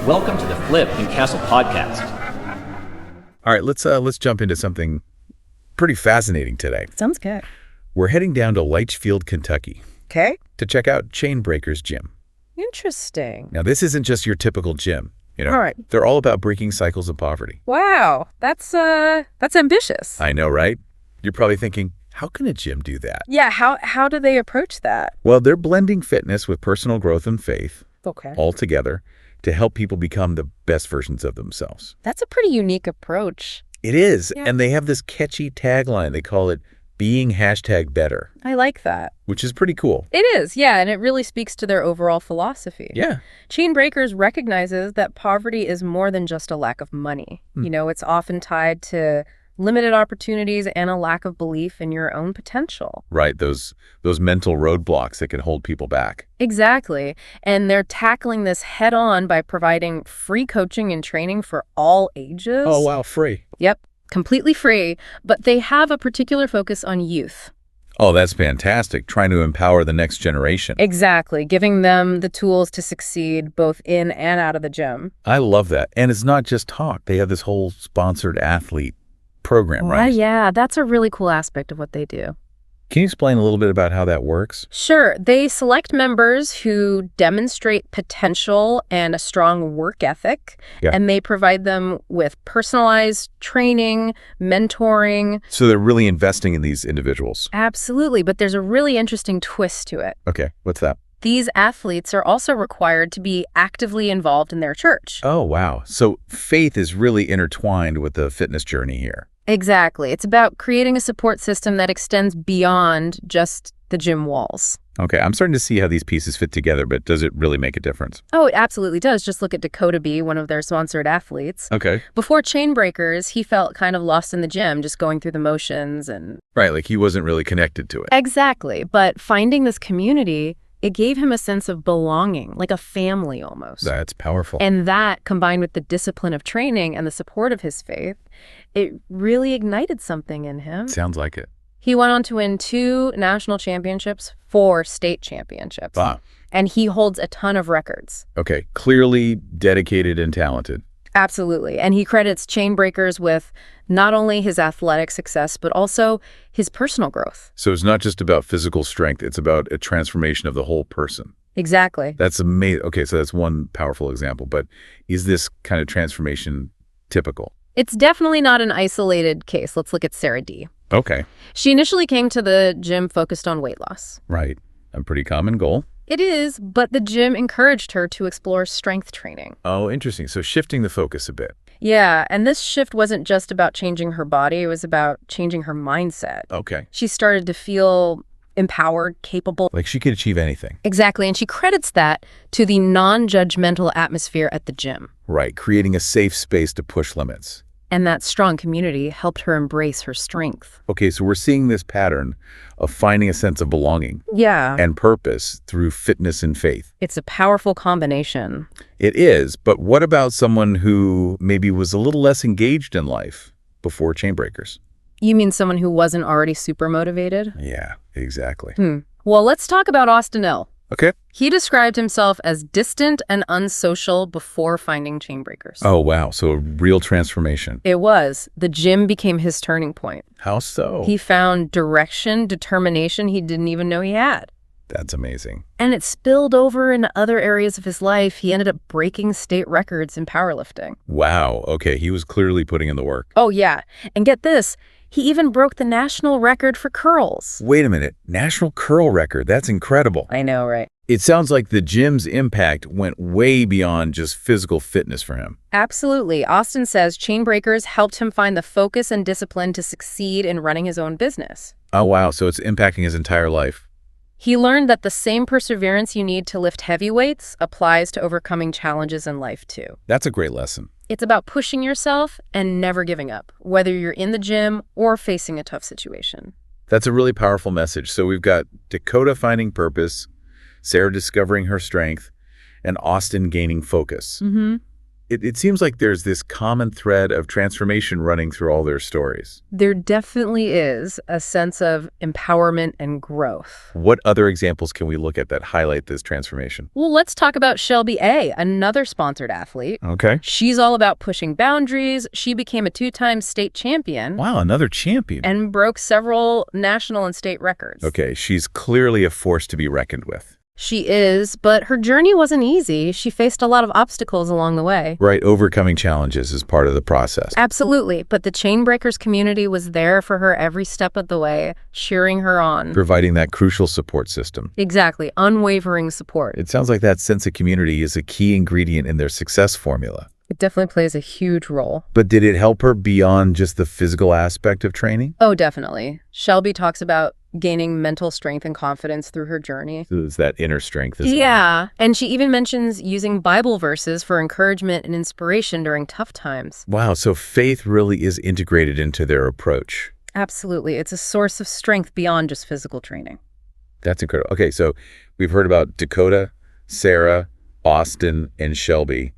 Welcome to the Flip and Castle podcast. All right, let's jump into something pretty fascinating today. Sounds good. We're heading down to Litchfield, Kentucky Okay. to check out Chainbreaker's gym. Interesting. Now, this isn't just your typical gym. All right. They're all about breaking cycles of poverty. Wow. That's ambitious. I know, right? You're probably thinking, how can a gym do that? Yeah, how do they approach that? Well, they're blending fitness with personal growth and faith Okay. all together to help people become the best versions of themselves. That's a pretty unique approach. It is. Yeah. And they have this catchy tagline. They call it being #better, I like that. which is pretty cool. It is, yeah, and it really speaks to their overall philosophy. Yeah. Chainbreakers recognizes that poverty is more than just a lack of money. It's often tied to limited opportunities and a lack of belief in your own potential. Right. Those mental roadblocks that can hold people back. Exactly. And they're tackling this head on by providing free coaching and training for all ages. Oh, wow. Free. Yep. Completely free. But they have a particular focus on youth. Oh, that's fantastic. Trying to empower the next generation. Exactly. Giving them the tools to succeed both in and out of the gym. I love that. And it's not just talk. They have this whole sponsored athlete program, right? Yeah, that's a really cool aspect of what they do. Can you explain a little bit about how that works? Sure. They select members who demonstrate potential and a strong work ethic, Yeah. and they provide them with personalized training, mentoring. So they're really investing in these individuals. Absolutely. But there's a really interesting twist to it. Okay. What's that? These athletes are also required to be actively involved in their church. Oh, wow. So faith is really intertwined with the fitness journey here. Exactly. It's about creating a support system that extends beyond just the gym walls. Okay. I'm starting to see how these pieces fit together, but does it really make a difference? Oh, it absolutely does. Just look at Dakota B, one of their sponsored athletes. Okay. Before Chainbreakers, he felt kind of lost in the gym, just going through the motions and... Right. Like he wasn't really connected to it. Exactly. But finding this community, it gave him a sense of belonging, like a family almost. That's powerful. And that, combined with the discipline of training and the support of his faith, it really ignited something in him. Sounds like it. He went on to win 2 national championships, 4 state championships. Wow. And he holds a ton of records. Okay. Clearly dedicated and talented. Absolutely. And he credits Chainbreakers with not only his athletic success, but also his personal growth. So it's not just about physical strength. It's about a transformation of the whole person. Exactly. That's amazing. Okay, so that's one powerful example. But is this kind of transformation typical? It's definitely not an isolated case. Let's look at Sarah D. Okay. She initially came to the gym focused on weight loss. Right. A pretty common goal. It is, but the gym encouraged her to explore strength training. Oh, interesting. So shifting the focus a bit. Yeah, and this shift wasn't just about changing her body. It was about changing her mindset. Okay. She started to feel empowered, capable. Like she could achieve anything. Exactly, and she credits that to the non-judgmental atmosphere at the gym. Right. Creating a safe space to push limits. And that strong community helped her embrace her strength. Okay, so we're seeing this pattern of finding a sense of belonging Yeah. and purpose through fitness and faith. It's a powerful combination. It is, but what about someone who maybe was a little less engaged in life before Chainbreakers? You mean someone who wasn't already super motivated? Yeah, exactly. Well, let's talk about Austin L. Okay. He described himself as distant and unsocial before finding Chainbreakers. Oh, wow. So a real transformation. It was. The gym became his turning point. How so? He found direction, determination he didn't even know he had. That's amazing. And it spilled over into other areas of his life. He ended up breaking state records in powerlifting. Wow. Okay. He was clearly putting in the work. Oh, yeah. And get this. He even broke the national record for curls. Wait a minute. National curl record. That's incredible. I know, right? It sounds like the gym's impact went way beyond just physical fitness for him. Absolutely. Austin says Chainbreakers helped him find the focus and discipline to succeed in running his own business. Oh, wow. So it's impacting his entire life. He learned that the same perseverance you need to lift heavy weights applies to overcoming challenges in life, too. That's a great lesson. It's about pushing yourself and never giving up, whether you're in the gym or facing a tough situation. That's a really powerful message. So we've got Dakota finding purpose, Sarah discovering her strength, and Austin gaining focus. It seems like there's this common thread of transformation running through all their stories. There definitely is a sense of empowerment and growth. What other examples can we look at that highlight this transformation? Well, let's talk about Shelby A., another sponsored athlete. Okay. She's all about pushing boundaries. She became a 2-time state champion. Wow, another champion. And broke several national and state records. Okay, she's clearly a force to be reckoned with. She is, but her journey wasn't easy. She faced a lot of obstacles along the way. Right, overcoming challenges is part of the process. Absolutely, but the Chainbreakers community was there for her every step of the way, cheering her on. Providing that crucial support system. Exactly, unwavering support. It sounds like that sense of community is a key ingredient in their success formula. It definitely plays a huge role. But did it help her beyond just the physical aspect of training? Oh, definitely. Shelby talks about gaining mental strength and confidence through her journey. So it's that inner strength, isn't it? Yeah, and she even mentions using Bible verses for encouragement and inspiration during tough times. Wow, so faith really is integrated into their approach. Absolutely. It's a source of strength beyond just physical training. That's incredible. Okay, so we've heard about Dakota, Sarah, Austin, and Shelby.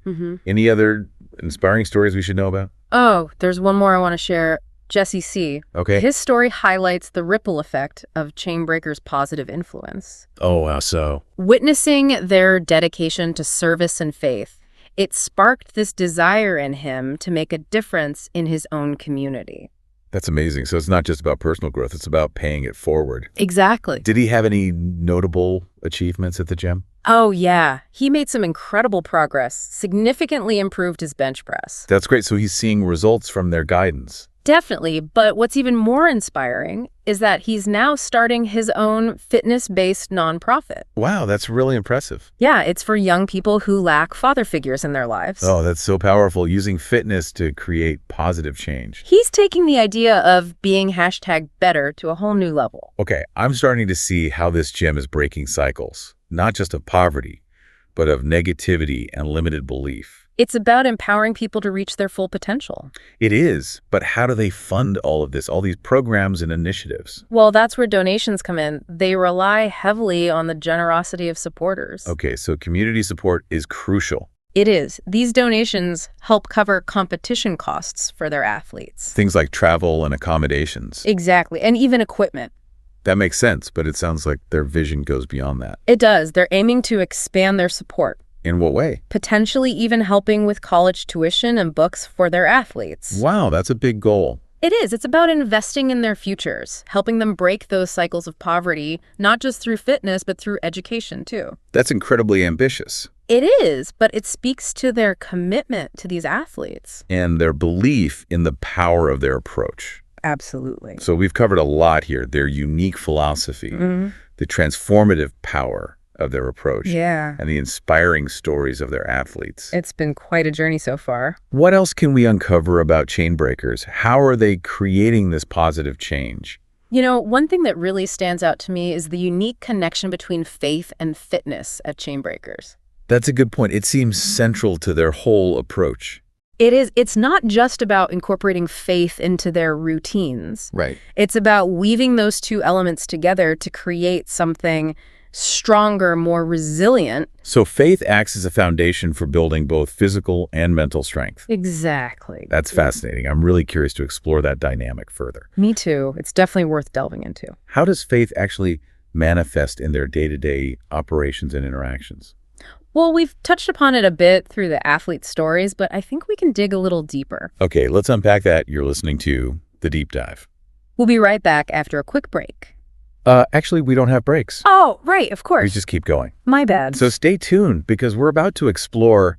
Any other inspiring stories we should know about? Oh, there's one more I want to share. Jesse C. Okay. His story highlights the ripple effect of Chainbreakers' positive influence. Oh, how so? Witnessing their dedication to service and faith, it sparked this desire in him to make a difference in his own community. That's amazing. So it's not just about personal growth, it's about paying it forward. Exactly. Did he have any notable achievements at the gym? Oh, yeah. He made some incredible progress, significantly improved his bench press. That's great. So he's seeing results from their guidance. Definitely, but what's even more inspiring is that he's now starting his own fitness-based nonprofit. Wow, that's really impressive. Yeah, it's for young people who lack father figures in their lives. Oh, that's so powerful, using fitness to create positive change. He's taking the idea of being #better to a whole new level. Okay, I'm starting to see how this gym is breaking cycles, not just of poverty, but of negativity and limited belief. It's about empowering people to reach their full potential. It is, but how do they fund all of this, all these programs and initiatives? Well, that's where donations come in. They rely heavily on the generosity of supporters. Okay, so community support is crucial. It is. These donations help cover competition costs for their athletes. Things like travel and accommodations. Exactly, and even equipment. That makes sense, but it sounds like their vision goes beyond that. It does. They're aiming to expand their support. In what way? Potentially even helping with college tuition and books for their athletes. Wow, that's a big goal. It is. It's about investing in their futures, helping them break those cycles of poverty, not just through fitness, but through education, too. That's incredibly ambitious. It is, but it speaks to their commitment to these athletes. And their belief in the power of their approach. Absolutely. So we've covered a lot here. Their unique philosophy, the transformative power of their approach, Yeah. and the inspiring stories of their athletes. It's been quite a journey so far. What else can we uncover about Chainbreakers? How are they creating this positive change? You know, one thing that really stands out to me is the unique connection between faith and fitness at Chainbreakers. That's a good point. It seems central to their whole approach. It is. It's not just about incorporating faith into their routines. Right. It's about weaving those two elements together to create something stronger, more resilient. So faith acts as a foundation for building both physical and mental strength. Exactly. That's fascinating. I'm really curious to explore that dynamic further. Me too. It's definitely worth delving into. How does faith actually manifest in their day-to-day operations and interactions? Well, we've touched upon it a bit through the athlete stories, but I think we can dig a little deeper. Okay, let's unpack that. You're listening to The Deep Dive. We'll be right back after a quick break. Actually, we don't have breaks. Oh, right, of course. We just keep going. My bad. So stay tuned, because we're about to explore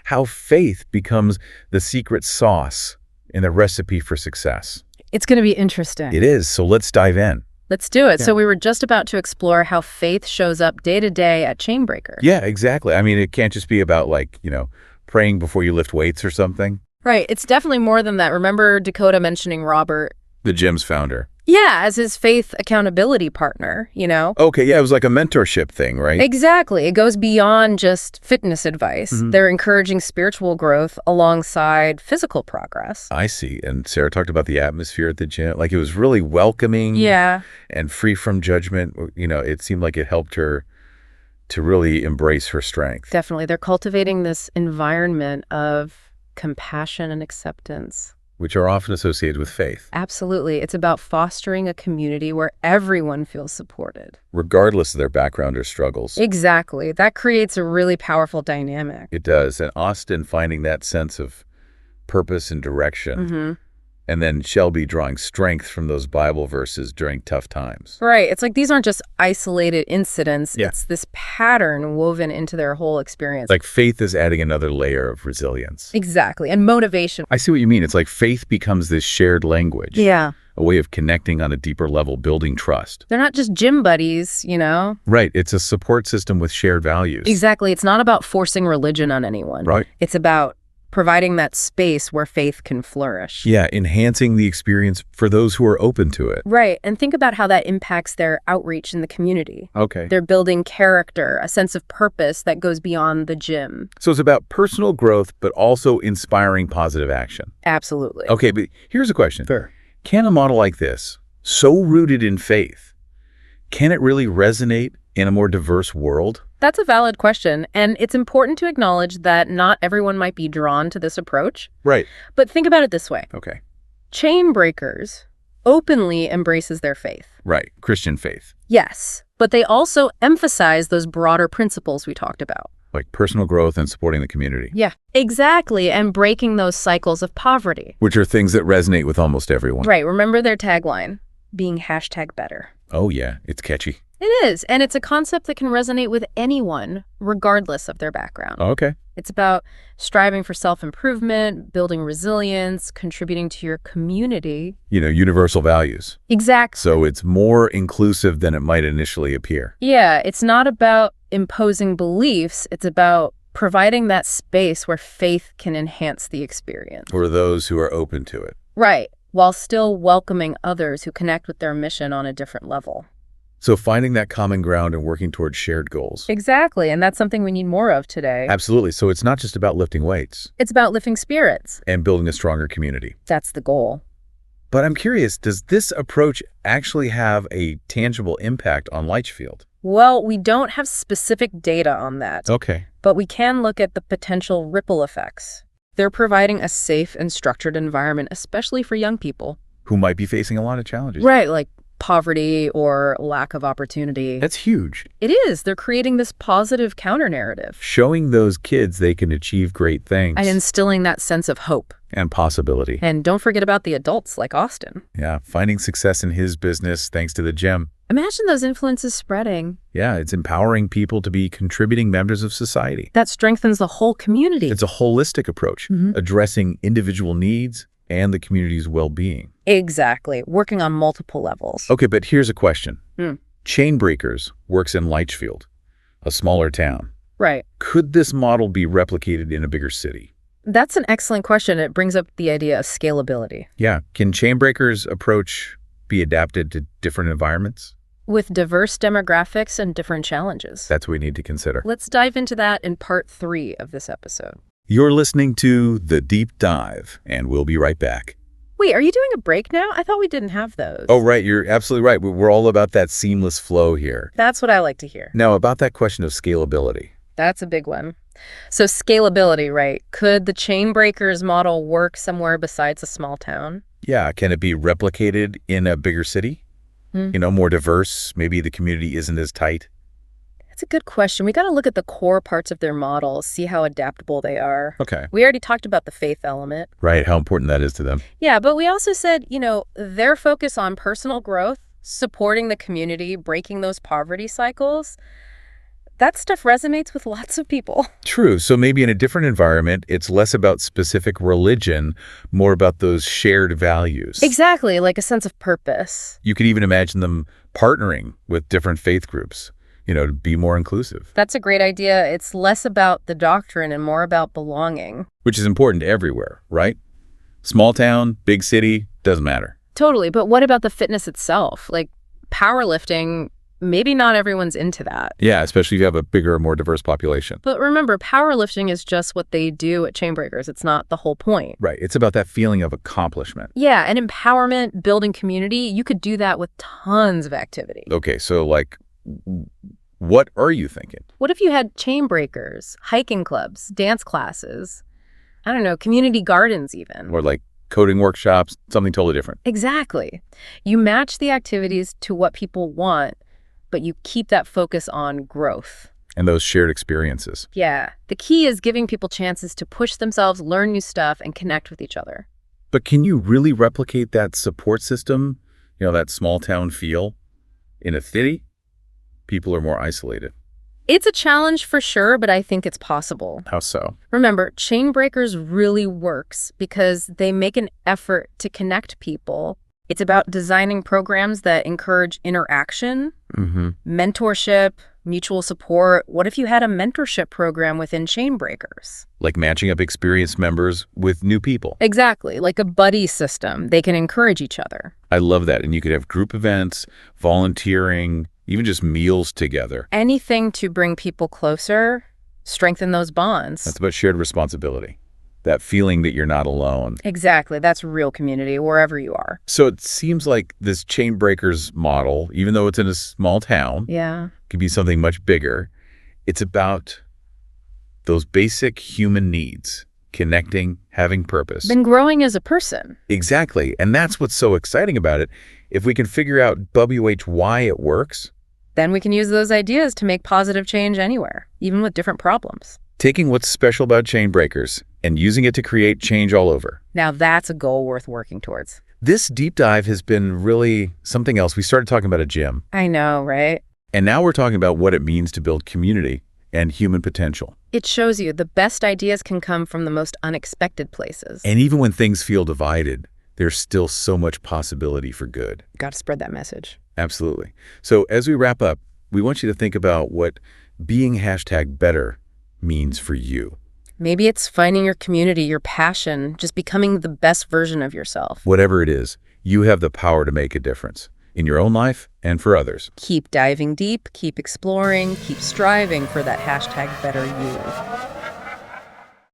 how faith becomes the secret sauce in the recipe for success. It's going to be interesting. It is, so let's dive in. Let's do it. Yeah. So we were just about to explore how faith shows up day to day at Chainbreaker. Yeah, exactly. I mean, it can't just be about, like, praying before you lift weights or something. Right. It's definitely more than that. Remember Dakota mentioning Robert? The gym's founder. Yeah, as his faith accountability partner, Okay, yeah, it was like a mentorship thing, right? Exactly. It goes beyond just fitness advice. They're encouraging spiritual growth alongside physical progress. I see. And Sarah talked about the atmosphere at the gym. Like, it was really welcoming. Yeah. And free from judgment. It seemed like it helped her to really embrace her strength. Definitely. They're cultivating this environment of compassion and acceptance. Which are often associated with faith. Absolutely. It's about fostering a community where everyone feels supported. Regardless of their background or struggles. Exactly. That creates a really powerful dynamic. It does. And Austin finding that sense of purpose and direction. And then Shelby drawing strength from those Bible verses during tough times. Right. It's like these aren't just isolated incidents. Yeah. It's this pattern woven into their whole experience. Like faith is adding another layer of resilience. Exactly. And motivation. I see what you mean. It's like faith becomes this shared language. Yeah. A way of connecting on a deeper level, building trust. They're not just gym buddies, you know? Right. It's a support system with shared values. Exactly. It's not about forcing religion on anyone. Right. It's about providing that space where faith can flourish. Yeah, enhancing the experience for those who are open to it. Right. And think about how that impacts their outreach in the community. Okay. They're building character, a sense of purpose that goes beyond the gym. So it's about personal growth, but also inspiring positive action. Absolutely. Okay, but here's a question. Sure. Can a model like this, so rooted in faith, can it really resonate in a more diverse world? That's a valid question, and it's important to acknowledge that not everyone might be drawn to this approach. Right. But think about it this way. Okay. Chain Breakers openly embraces their faith. Right. Christian faith. Yes, but they also emphasize those broader principles we talked about. Like personal growth and supporting the community. Yeah, exactly, and breaking those cycles of poverty. Which are things that resonate with almost everyone. Right, remember their tagline, being #better. Oh yeah, it's catchy. It is, and it's a concept that can resonate with anyone, regardless of their background. Okay. It's about striving for self-improvement, building resilience, contributing to your community. You know, universal values. Exactly. So it's more inclusive than it might initially appear. Yeah, it's not about imposing beliefs. It's about providing that space where faith can enhance the experience. For those who are open to it. Right, while still welcoming others who connect with their mission on a different level. So finding that common ground and working towards shared goals. Exactly, and that's something we need more of today. Absolutely. So it's not just about lifting weights. It's about lifting spirits. And building a stronger community. That's the goal. But I'm curious, does this approach actually have a tangible impact on Litchfield? Well, we don't have specific data on that. Okay. But we can look at the potential ripple effects. They're providing a safe and structured environment, especially for young people. Who might be facing a lot of challenges. Right, like poverty or lack of opportunity. That's huge. It is. They're creating this positive counter-narrative. Showing those kids they can achieve great things. And instilling that sense of hope. And possibility. And don't forget about the adults like Austin. Yeah, finding success in his business thanks to the gym. Imagine those influences spreading. Yeah, it's empowering people to be contributing members of society. That strengthens the whole community. It's a holistic approach, addressing individual needs and the community's well-being. Exactly, working on multiple levels. Okay, but here's a question. Chain Breakers works in Litchfield, a smaller town. Right. Could this model be replicated in a bigger city? That's an excellent question. It brings up the idea of scalability. Yeah. Can Chain Breakers' approach be adapted to different environments? With diverse demographics and different challenges. That's what we need to consider. Let's dive into that in part 3 of this episode. You're listening to The Deep Dive, and we'll be right back. Wait, are you doing a break now? I thought we didn't have those. Oh, right. You're absolutely right. We're all about that seamless flow here. That's what I like to hear. Now, about that question of scalability. That's a big one. So scalability, right? Could the Chain Breakers model work somewhere besides a small town? Yeah. Can it be replicated in a bigger city? You know, more diverse? Maybe the community isn't as tight? That's a good question. We got to look at the core parts of their model, see how adaptable they are. Okay. We already talked about the faith element. Right. How important that is to them. Yeah, but we also said, you know, their focus on personal growth, supporting the community, breaking those poverty cycles, that stuff resonates with lots of people. True. So maybe in a different environment, it's less about specific religion, more about those shared values. Exactly, like a sense of purpose. You could even imagine them partnering with different faith groups, you know, to be more inclusive. That's a great idea. It's less about the doctrine and more about belonging. Which is important everywhere, right? Small town, big city, doesn't matter. Totally. But what about the fitness itself? Like powerlifting, maybe not everyone's into that. Yeah, especially if you have a bigger, more diverse population. But remember, powerlifting is just what they do at Chain Breakers. It's not the whole point. Right. It's about that feeling of accomplishment. Yeah, and empowerment, building community, you could do that with tons of activity. Okay, so like What are you thinking? What if you had chain breakers, hiking clubs, dance classes, I don't know, community gardens even? Or like coding workshops, something totally different. Exactly. You match the activities to what people want, but you keep that focus on growth. And those shared experiences. Yeah. The key is giving people chances to push themselves, learn new stuff, and connect with each other. But can you really replicate that support system, that small town feel in a city? People are more isolated. It's a challenge for sure, but I think it's possible. How so? Remember, chain breakers really works because they make an effort to connect people. It's about designing programs that encourage interaction, mentorship, mutual support. What if you had a mentorship program within chain breakers? Like matching up experienced members with new people. Exactly, like a buddy system. They can encourage each other. I love that. And you could have group events, volunteering, even just meals together. Anything to bring people closer, strengthen those bonds. That's about shared responsibility. That feeling that you're not alone. Exactly. That's real community, wherever you are. So it seems like this chain breakers model, even though it's in a small town, could be something much bigger. It's about those basic human needs, connecting, having purpose. Been growing as a person. Exactly. And that's what's so exciting about it. If we can figure out why it works, then we can use those ideas to make positive change anywhere, even with different problems. Taking what's special about chain breakers and using it to create change all over. Now that's a goal worth working towards. This deep dive has been really something else. We started talking about a gym. I know, right? And now we're talking about what it means to build community and human potential. It shows you the best ideas can come from the most unexpected places. And even when things feel divided, there's still so much possibility for good. Got to spread that message. Absolutely. So as we wrap up, we want you to think about what being #better means for you. Maybe it's finding your community, your passion, just becoming the best version of yourself. Whatever it is, you have the power to make a difference in your own life and for others. Keep diving deep, keep exploring, keep striving for that #better you.